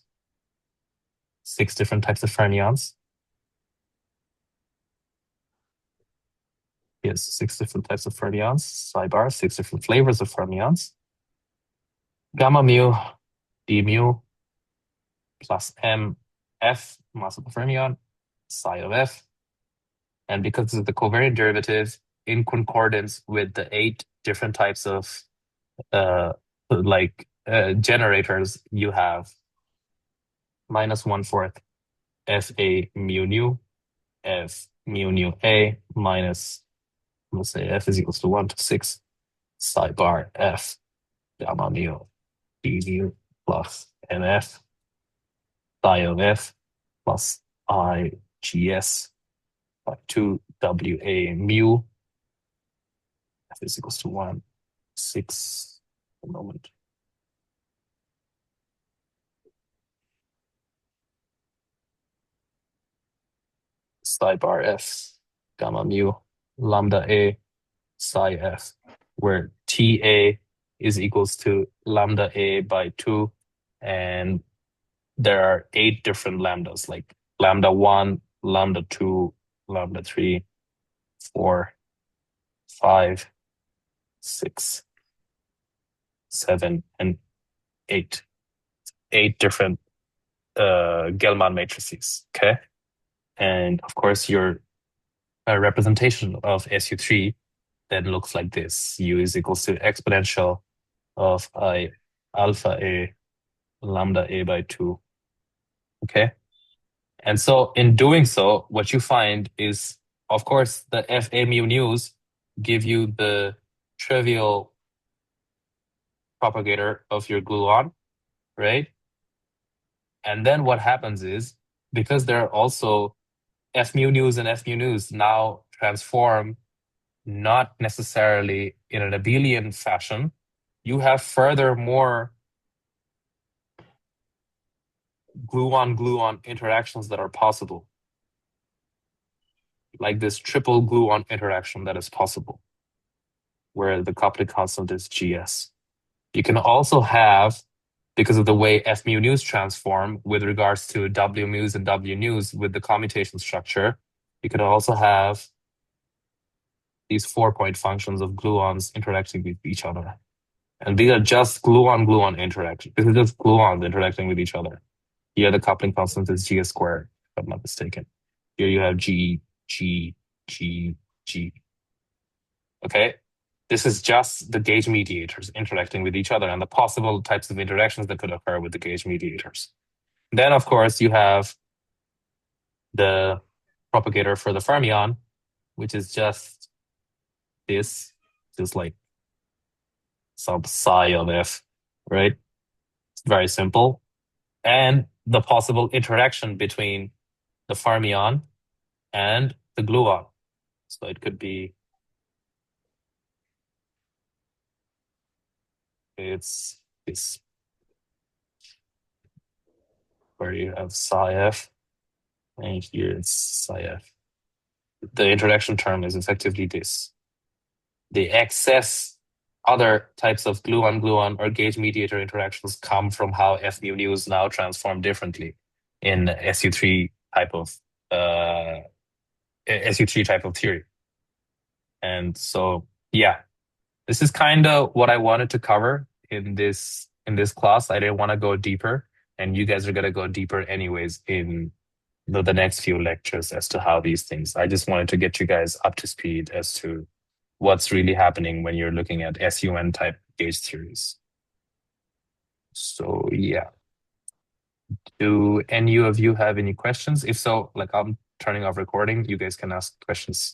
6 different types of fermions. Yes, 6 different types of fermions, psi bar, 6 different flavors of fermions. Gamma mu, d mu, plus m f, mass of the fermion, psi of f. And because of the covariant derivative in concordance with the 8 different types of generators, you have minus 1/4 FA mu nu, F mu nu A minus, let's say F is equals to 1 to 6 psi bar F gamma mu d mu plus NF psi of F plus IGS by 2 WA mu F is equals to 1, 6, a moment. Psi bar F gamma mu lambda A psi F, where TA is equals to lambda A by 2, and there are 8 different lambdas, like lambda 1, lambda 2, lambda 3, 4, 5, 6, 7, and 8. 8 different Gell-Mann matrices, okay? And of course, your representation of SU3 then looks like this. U is equals to exponential of I alpha A lambda A by 2, okay? And so in doing so, what you find is, of course, the FA mu nus give you the trivial propagator of your gluon, right? And then what happens is, because there are also F mu nus and F mu nus now transform not necessarily in an abelian fashion, you have furthermore gluon-gluon interactions that are possible, like this triple gluon interaction that is possible, where the coupling constant is GS. You can also have, because of the way F mu nus transform with regards to W mus and W nus with the commutation structure, you could also have these 4-point functions of gluons interacting with each other. And these are just gluon-gluon interactions. This is just gluons interacting with each other. Here the coupling constant is G squared, if I'm not mistaken. Here you have G, G, G, G. Okay? This is just the gauge mediators interacting with each other and the possible types of interactions that could occur with the gauge mediators. Then, of course, you have the propagator for the fermion, which is just this, just like sub psi of F, right? It's very simple. And the possible interaction between the fermion and the gluon. So it could be, it's this, where you have psi F, and here it's psi F. The interaction term is effectively this. The excess other types of gluon-gluon or gauge mediator interactions come from how F mu nus now transform differently in SU3 type of SU3 type of theory. And so, yeah, this is kind of what I wanted to cover in this class. I didn't want to go deeper, and you guys are gonna go deeper anyways in the next few lectures as to how these things. I just wanted to get you guys up to speed as to what's really happening when you're looking at SUN type gauge theories. So yeah. Do any of you have any questions? If so, like I'm turning off recording, you guys can ask questions.